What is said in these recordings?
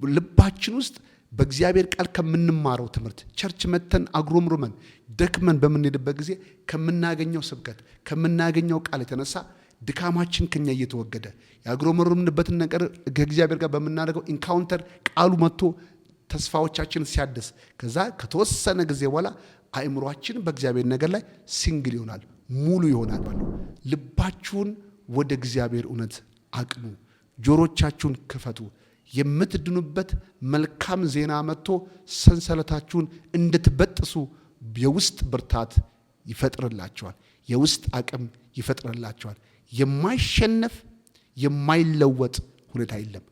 ልባችን ውስጥ በእግዚአብሔር ቃል ከምንማረው ትምህርት ቸርች መተን አግሮምሩመን ደክመን በምንሄድበት ጊዜ ከምናገኘው ስብከት ከምናገኘው ቃል የተነሳ ድካማችን ከኛ እየተወገደ ያግሮምሩምንበትን ነገር ከእግዚአብሔር ጋር በመናደርገው ኢንካውንተር ቃሉ መጥቶ ተስፋዎቻችንን ሲያድስ ከዛ ከተወሰነ ጊዜ በኋላ አእምሮአችን በእግዚአብሔር ነገር ላይ ሲንግል ይሆናል፣ ሙሉ ይሆናል። ልባችሁን ወደ እግዚአብሔር እውነት አቅኑ፣ ጆሮቻችሁን ክፈቱ። የምትድኑበት መልካም ዜና መጥቶ ሰንሰለታችሁን እንድትበጥሱ የውስጥ ብርታት ይፈጥርላችኋል፣ የውስጥ አቅም ይፈጥርላችኋል። የማይሸነፍ የማይለወጥ ሁኔታ የለም።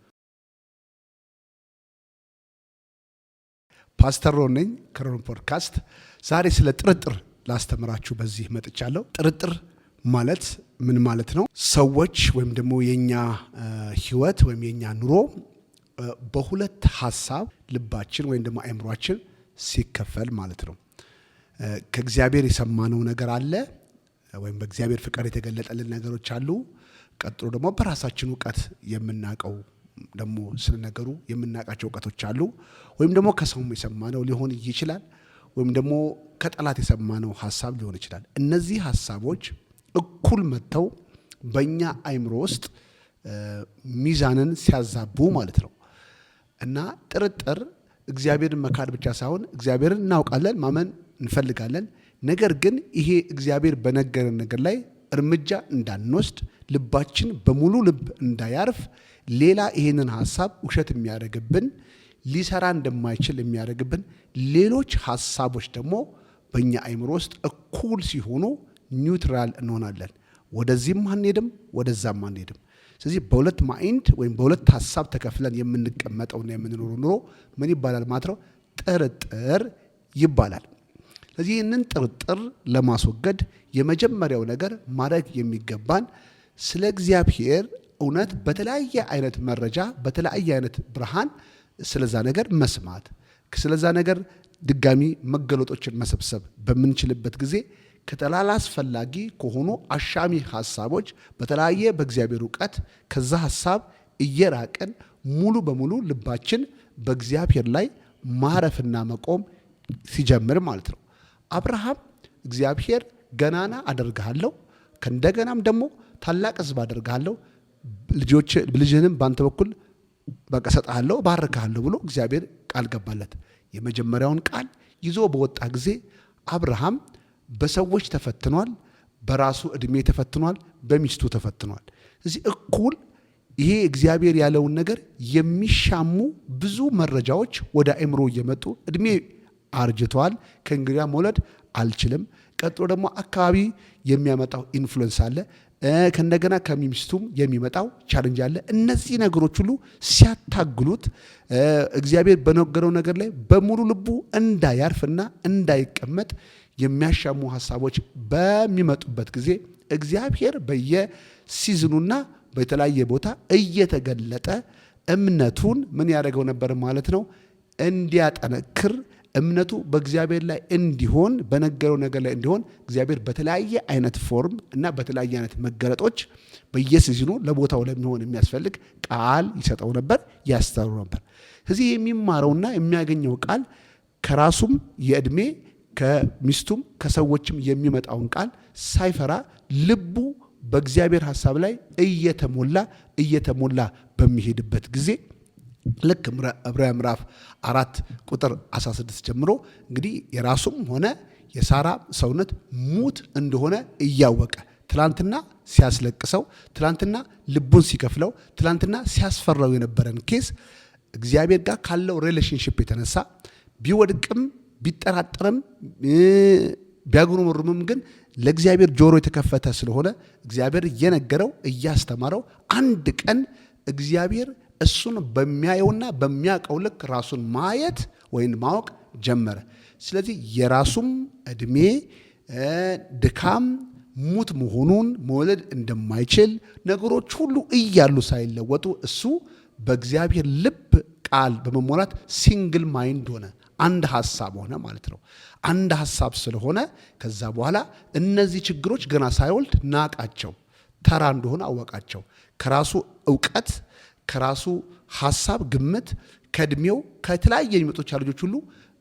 ፓስተር ሮን ነኝ ከሮን ፖድካስት። ዛሬ ስለ ጥርጥር ላስተምራችሁ በዚህ መጥቻለሁ። ጥርጥር ማለት ምን ማለት ነው? ሰዎች ወይም ደግሞ የኛ ህይወት ወይም የኛ ኑሮ በሁለት ሐሳብ ልባችን ወይም ደግሞ አእምሮአችን ሲከፈል ማለት ነው። ከእግዚአብሔር የሰማነው ነገር አለ ወይም በእግዚአብሔር ፍቃድ የተገለጠልን ነገሮች አሉ። ቀጥሎ ደግሞ በራሳችን ዕውቀት የምናቀው ደግሞ ስለ ነገሩ የምናቃቸው ዕውቀቶች አሉ። ወይም ደግሞ ከሰውም የሰማነው ሊሆን ይችላል፣ ወይም ደግሞ ከጠላት የሰማነው ሐሳብ ሊሆን ይችላል። እነዚህ ሐሳቦች እኩል መጥተው በእኛ አእምሮ ውስጥ ሚዛንን ሲያዛቡ ማለት ነው። እና ጥርጥር እግዚአብሔርን መካድ ብቻ ሳይሆን እግዚአብሔርን እናውቃለን፣ ማመን እንፈልጋለን። ነገር ግን ይሄ እግዚአብሔር በነገረን ነገር ላይ እርምጃ እንዳንወስድ ልባችን በሙሉ ልብ እንዳያርፍ ሌላ ይሄንን ሐሳብ ውሸት የሚያደርግብን ሊሰራ እንደማይችል የሚያደርግብን ሌሎች ሐሳቦች ደግሞ በእኛ አእምሮ ውስጥ እኩል ሲሆኑ ኒውትራል እንሆናለን። ወደዚህም አንሄድም፣ ወደዛም አንሄድም። ስለዚህ በሁለት ማይንድ ወይም በሁለት ሐሳብ ተከፍለን የምንቀመጠውና የምንኖረው ኑሮ ምን ይባላል ማለት ነው? ጥርጥር ይባላል። ስለዚህ ይህንን ጥርጥር ለማስወገድ የመጀመሪያው ነገር ማድረግ የሚገባን ስለ እግዚአብሔር እውነት በተለያየ አይነት መረጃ በተለያየ አይነት ብርሃን ስለዛ ነገር መስማት፣ ስለዛ ነገር ድጋሚ መገለጦችን መሰብሰብ በምንችልበት ጊዜ ከተላላስፈላጊ ከሆኑ አሻሚ ሐሳቦች በተለያየ በእግዚአብሔር ዕውቀት ከዛ ሐሳብ እየራቀን ሙሉ በሙሉ ልባችን በእግዚአብሔር ላይ ማረፍና መቆም ሲጀምር ማለት ነው። አብርሃም እግዚአብሔር ገናና አደርግሃለሁ ከእንደገናም ደግሞ ታላቅ ሕዝብ አደርግሃለሁ ልጅህንም ባንተ በኩል በቀሰጣለሁ ባርካለሁ ብሎ እግዚአብሔር ቃል ገባለት። የመጀመሪያውን ቃል ይዞ በወጣ ጊዜ አብርሃም በሰዎች ተፈትኗል፣ በራሱ እድሜ ተፈትኗል፣ በሚስቱ ተፈትኗል። እዚህ እኩል ይሄ እግዚአብሔር ያለውን ነገር የሚሻሙ ብዙ መረጃዎች ወደ አእምሮ እየመጡ እድሜ አርጅቷል፣ ከእንግዲያ መውለድ አልችልም። ቀጥሎ ደግሞ አካባቢ የሚያመጣው ኢንፍሉዌንስ አለ፣ ከእንደገና ከሚስቱም የሚመጣው ቻሌንጅ አለ። እነዚህ ነገሮች ሁሉ ሲያታግሉት እግዚአብሔር በነገረው ነገር ላይ በሙሉ ልቡ እንዳያርፍና እንዳይቀመጥ የሚያሻሙ ሐሳቦች በሚመጡበት ጊዜ እግዚአብሔር በየሲዝኑና በተለያየ ቦታ እየተገለጠ እምነቱን ምን ያደርገው ነበር ማለት ነው? እንዲያጠነክር እምነቱ በእግዚአብሔር ላይ እንዲሆን በነገረው ነገር ላይ እንዲሆን እግዚአብሔር በተለያየ አይነት ፎርም እና በተለያየ አይነት መገለጦች በየሲዝኑ ለቦታው ለሚሆን የሚያስፈልግ ቃል ይሰጠው ነበር፣ ያስተምረው ነበር። ስለዚህ የሚማረውና የሚያገኘው ቃል ከራሱም የእድሜ ከሚስቱም ከሰዎችም የሚመጣውን ቃል ሳይፈራ ልቡ በእግዚአብሔር ሐሳብ ላይ እየተሞላ በሚሄድበት ጊዜ ልክ ዕብራውያን ምዕራፍ 4 ቁጥር 16 ጀምሮ እንግዲህ የራሱም ሆነ የሳራ ሰውነት ሙት እንደሆነ እያወቀ ትላንትና ሲያስለቅሰው፣ ትላንትና ልቡን ሲከፍለው፣ ትላንትና ሲያስፈራው የነበረን ኬስ እግዚአብሔር ጋር ካለው ሪሌሽንሺፕ የተነሳ ቢወድቅም ቢጠራጠርም ቢያጉረመርምም ግን ለእግዚአብሔር ጆሮ የተከፈተ ስለሆነ እግዚአብሔር እየነገረው እያስተማረው አንድ ቀን እግዚአብሔር እሱን በሚያየውና በሚያውቀው ልክ ራሱን ማየት ወይም ማወቅ ጀመረ። ስለዚህ የራሱም እድሜ ድካም ሙት መሆኑን መውለድ እንደማይችል ነገሮች ሁሉ እያሉ ሳይለወጡ እሱ በእግዚአብሔር ልብ ቃል በመሞላት ሲንግል ማይንድ ሆነ፣ አንድ ሐሳብ ሆነ ማለት ነው። አንድ ሐሳብ ስለሆነ ከዛ በኋላ እነዚህ ችግሮች ገና ሳይወልድ ናቃቸው፣ ተራ እንደሆነ አወቃቸው። ከራሱ ዕውቀት ከራሱ ሐሳብ፣ ግምት፣ ከእድሜው ከተለያየ የሚመጡ ቻሌንጆች ሁሉ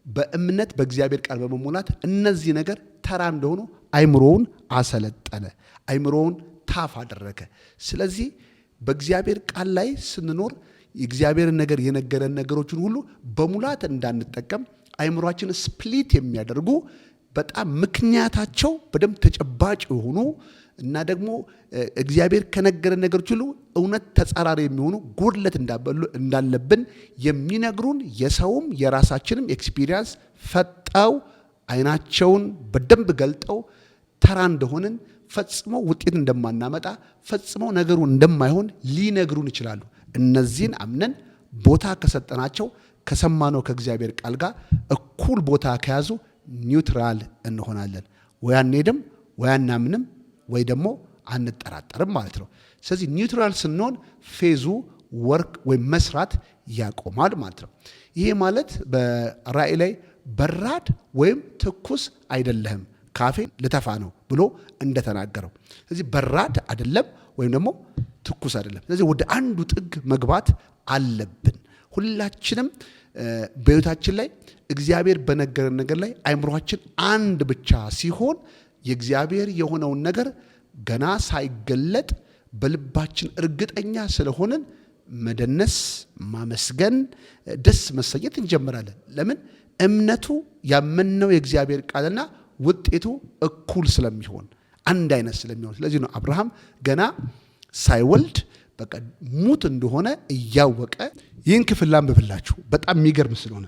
በእምነት በእግዚአብሔር ቃል በመሞላት እነዚህ ነገር ተራ እንደሆኑ አይምሮውን አሰለጠነ፣ አይምሮውን ታፍ አደረገ። ስለዚህ በእግዚአብሔር ቃል ላይ ስንኖር የእግዚአብሔርን ነገር የነገረን ነገሮችን ሁሉ በሙላት እንዳንጠቀም አይምሮአችን ስፕሊት የሚያደርጉ በጣም ምክንያታቸው በደንብ ተጨባጭ የሆኑ እና ደግሞ እግዚአብሔር ከነገረን ነገሮች ሁሉ እውነት ተጻራሪ የሚሆኑ ጉድለት እንዳለብን የሚነግሩን የሰውም የራሳችንም ኤክስፒሪየንስ ፈጠው አይናቸውን በደንብ ገልጠው ተራ እንደሆንን ፈጽሞ ውጤት እንደማናመጣ ፈጽሞ ነገሩ እንደማይሆን ሊነግሩን ይችላሉ። እነዚህን አምነን ቦታ ከሰጠናቸው ከሰማነው ከእግዚአብሔር ቃል ጋር እኩል ቦታ ከያዙ ኒውትራል እንሆናለን። ወይ አንሄድም፣ ወይ አናምንም፣ ወይ ደግሞ አንጠራጠርም ማለት ነው። ስለዚህ ኒውትራል ስንሆን ፌዙ ወርክ ወይም መስራት ያቆማል ማለት ነው። ይሄ ማለት በራእይ ላይ በራድ ወይም ትኩስ አይደለህም ካፌ ልተፋ ነው ብሎ እንደተናገረው፣ ስለዚህ በራድ አይደለም ወይም ደግሞ ትኩስ አይደለም። ስለዚህ ወደ አንዱ ጥግ መግባት አለብን። ሁላችንም በሕይወታችን ላይ እግዚአብሔር በነገረን ነገር ላይ አይምሮአችን አንድ ብቻ ሲሆን የእግዚአብሔር የሆነውን ነገር ገና ሳይገለጥ በልባችን እርግጠኛ ስለሆንን መደነስ፣ ማመስገን፣ ደስ መሰኘት እንጀምራለን። ለምን? እምነቱ ያመንነው የእግዚአብሔር ቃልና ውጤቱ እኩል ስለሚሆን አንድ አይነት ስለሚሆን። ስለዚህ ነው አብርሃም ገና ሳይወልድ በቃ ሙት እንደሆነ እያወቀ ይህን ክፍል ላንብብላችሁ በጣም የሚገርም ስለሆነ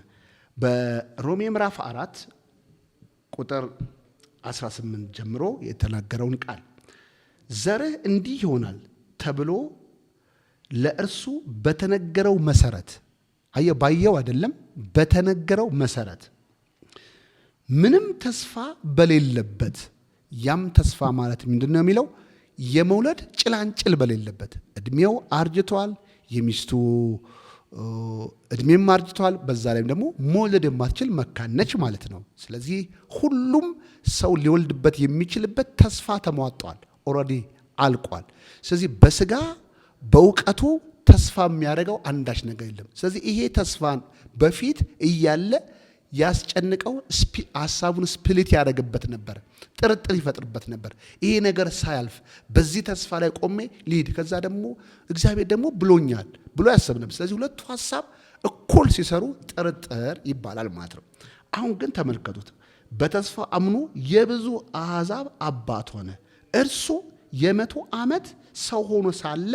በሮሜ ምዕራፍ 4 ቁጥር 18 ጀምሮ የተናገረውን ቃል ዘርህ እንዲህ ይሆናል ተብሎ ለእርሱ በተነገረው መሰረት፣ አየው ባየው አይደለም፣ በተነገረው መሰረት ምንም ተስፋ በሌለበት፣ ያም ተስፋ ማለት ምንድነው የሚለው የመውለድ ጭላንጭል በሌለበት፣ እድሜው አርጅቷል፣ የሚስቱ እድሜም አርጅቷል፣ በዛ ላይም ደግሞ መውለድ የማትችል መካነች ማለት ነው። ስለዚህ ሁሉም ሰው ሊወልድበት የሚችልበት ተስፋ ተሟጧል፣ ኦልሬዲ አልቋል። ስለዚህ በስጋ በእውቀቱ ተስፋ የሚያደርገው አንዳች ነገር የለም። ስለዚህ ይሄ ተስፋን በፊት እያለ ያስጨንቀው ሀሳቡን ስፕሊት ያደርግበት ነበር፣ ጥርጥር ይፈጥርበት ነበር። ይሄ ነገር ሳያልፍ በዚህ ተስፋ ላይ ቆሜ ሊድ ከዛ ደግሞ እግዚአብሔር ደግሞ ብሎኛል ብሎ ያሰብ ነበር። ስለዚህ ሁለቱ ሀሳብ እኩል ሲሰሩ ጥርጥር ይባላል ማለት ነው። አሁን ግን ተመልከቱት፣ በተስፋ አምኖ የብዙ አሕዛብ አባት ሆነ። እርሱ የ100 ዓመት ሰው ሆኖ ሳለ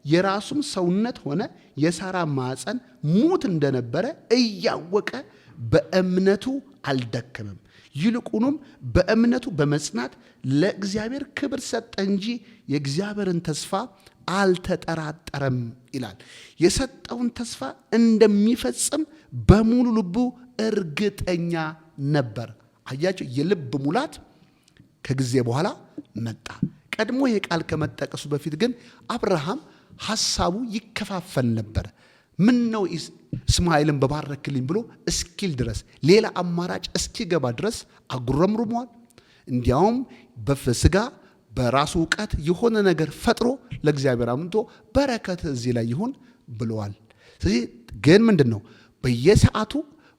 የራሱም ሰውነት ሆነ የሳራ ማዕፀን ሙት እንደነበረ እያወቀ በእምነቱ አልደከመም፣ ይልቁንም በእምነቱ በመጽናት ለእግዚአብሔር ክብር ሰጠ እንጂ የእግዚአብሔርን ተስፋ አልተጠራጠረም ይላል። የሰጠውን ተስፋ እንደሚፈጽም በሙሉ ልቡ እርግጠኛ ነበር። አያቸው፣ የልብ ሙላት ከጊዜ በኋላ መጣ። ቀድሞ ይህ ቃል ከመጠቀሱ በፊት ግን አብርሃም ሐሳቡ ይከፋፈል ነበር። ምን ነው እስማኤልን በባረክልኝ ብሎ እስኪል ድረስ ሌላ አማራጭ እስኪገባ ድረስ አጉረምርሟል። እንዲያውም በስጋ በራሱ እውቀት የሆነ ነገር ፈጥሮ ለእግዚአብሔር አምንቶ በረከት እዚህ ላይ ይሁን ብለዋል። ስለዚህ ግን ምንድን ነው በየሰዓቱ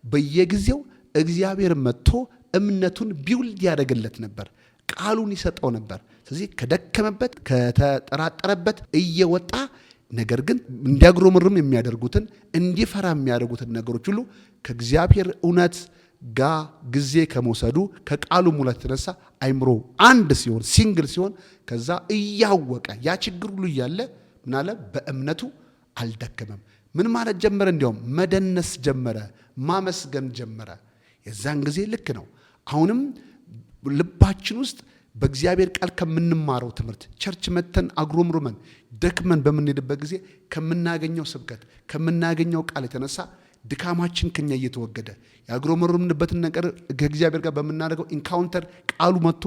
በየጊዜው እግዚአብሔር መጥቶ እምነቱን ቢውልድ ያደርግለት ነበር፣ ቃሉን ይሰጠው ነበር። ስለዚህ ከደከመበት ከተጠራጠረበት እየወጣ ነገር ግን እንዲያጉረመርም የሚያደርጉትን እንዲፈራ የሚያደርጉትን ነገሮች ሁሉ ከእግዚአብሔር እውነት ጋር ጊዜ ከመውሰዱ ከቃሉ ሙላት የተነሳ አይምሮ አንድ ሲሆን ሲንግል ሲሆን ከዛ እያወቀ ያ ችግር ሁሉ እያለ ምናለ በእምነቱ አልደከመም። ምን ማለት ጀመረ? እንዲያውም መደነስ ጀመረ፣ ማመስገን ጀመረ። የዛን ጊዜ ልክ ነው። አሁንም ልባችን ውስጥ በእግዚአብሔር ቃል ከምንማረው ትምህርት ቸርች መተን አጉረምርመን ደክመን በምንሄድበት ጊዜ ከምናገኘው ስብከት ከምናገኘው ቃል የተነሳ ድካማችን ከኛ እየተወገደ ያጉረመርምንበትን ነገር ከእግዚአብሔር ጋር በምናደርገው ኢንካውንተር ቃሉ መጥቶ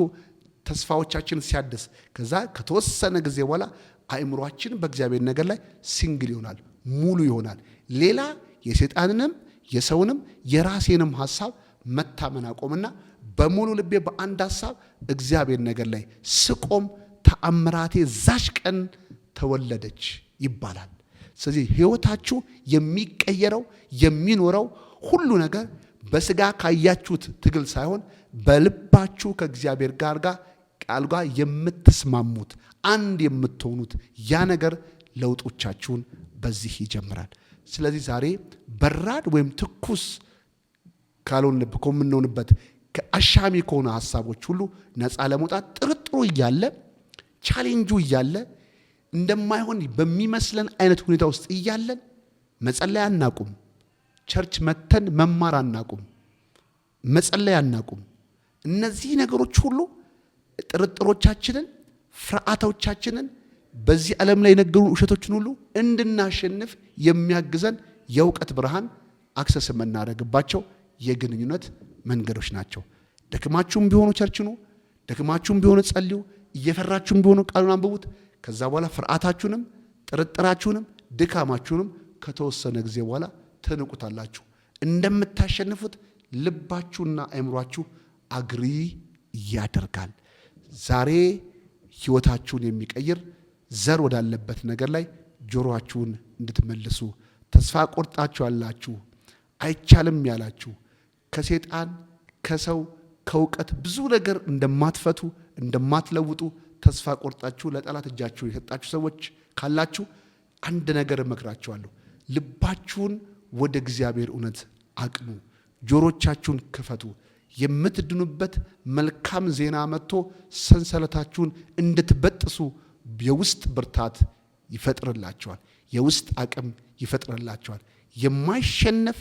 ተስፋዎቻችንን ሲያድስ ከዛ ከተወሰነ ጊዜ በኋላ አእምሯችን በእግዚአብሔር ነገር ላይ ሲንግል ይሆናል፣ ሙሉ ይሆናል። ሌላ የሰይጣንንም የሰውንም የራሴንም ሐሳብ መታመን አቆምና በሙሉ ልቤ በአንድ ሐሳብ እግዚአብሔር ነገር ላይ ስቆም ተአምራቴ ዛሽ ቀን ተወለደች ይባላል። ስለዚህ ህይወታችሁ የሚቀየረው የሚኖረው ሁሉ ነገር በስጋ ካያችሁት ትግል ሳይሆን በልባችሁ ከእግዚአብሔር ጋር ቃል ጋር የምትስማሙት አንድ የምትሆኑት ያ ነገር ለውጦቻችሁን በዚህ ይጀምራል። ስለዚህ ዛሬ በራድ ወይም ትኩስ ከምንሆንበት ከአሻሚ ከሆነ ሀሳቦች ሁሉ ነፃ ለመውጣት ጥርጥሩ እያለ ቻሌንጁ እያለ እንደማይሆን በሚመስለን አይነት ሁኔታ ውስጥ እያለን መጸለይ አናቁም። ቸርች መተን መማር አናቁም። መጸለይ አናቁም። እነዚህ ነገሮች ሁሉ ጥርጥሮቻችንን፣ ፍርሃቶቻችንን በዚህ ዓለም ላይ የነገሩን ውሸቶችን ሁሉ እንድናሸንፍ የሚያግዘን የእውቀት ብርሃን አክሰስ የምናደርግባቸው የግንኙነት መንገዶች ናቸው። ደክማችሁም ቢሆኑ ቸርች ነው፣ ደክማችሁም ቢሆኑ ጸልዩ፣ እየፈራችሁም ቢሆኑ ቃሉን አንብቡት። ከዛ በኋላ ፍርሃታችሁንም ጥርጥራችሁንም ድካማችሁንም ከተወሰነ ጊዜ በኋላ ትንቁታላችሁ። እንደምታሸንፉት ልባችሁና አእምሯችሁ አግሪ ያደርጋል። ዛሬ ህይወታችሁን የሚቀይር ዘር ወዳለበት ነገር ላይ ጆሮአችሁን እንድትመልሱ ተስፋ ቆርጣችሁ ያላችሁ አይቻልም ያላችሁ ከሰይጣን ከሰው ከእውቀት ብዙ ነገር እንደማትፈቱ እንደማትለውጡ ተስፋ ቆርጣችሁ ለጠላት እጃችሁን የሰጣችሁ ሰዎች ካላችሁ አንድ ነገር እመክራችኋለሁ። ልባችሁን ወደ እግዚአብሔር እውነት አቅኑ። ጆሮቻችሁን ክፈቱ። የምትድኑበት መልካም ዜና መጥቶ ሰንሰለታችሁን እንድትበጥሱ የውስጥ ብርታት ይፈጥርላችኋል። የውስጥ አቅም ይፈጥርላችኋል። የማይሸነፍ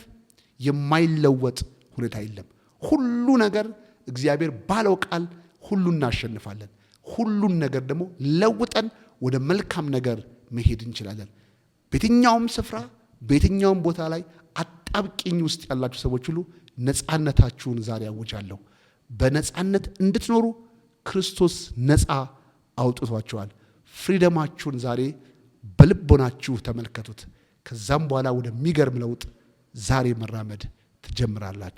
የማይለወጥ ሁኔታ የለም። ሁሉ ነገር እግዚአብሔር ባለው ቃል ሁሉ እናሸንፋለን። ሁሉን ነገር ደግሞ ለውጠን ወደ መልካም ነገር መሄድ እንችላለን። በየትኛውም ስፍራ በየትኛውም ቦታ ላይ አጣብቂኝ ውስጥ ያላችሁ ሰዎች ሁሉ ነፃነታችሁን ዛሬ አውጃለሁ። በነፃነት እንድትኖሩ ክርስቶስ ነፃ አውጥቷቸዋል። ፍሪደማችሁን ዛሬ በልቦናችሁ ተመልከቱት። ከዛም በኋላ ወደሚገርም ለውጥ ዛሬ መራመድ ትጀምራላችሁ።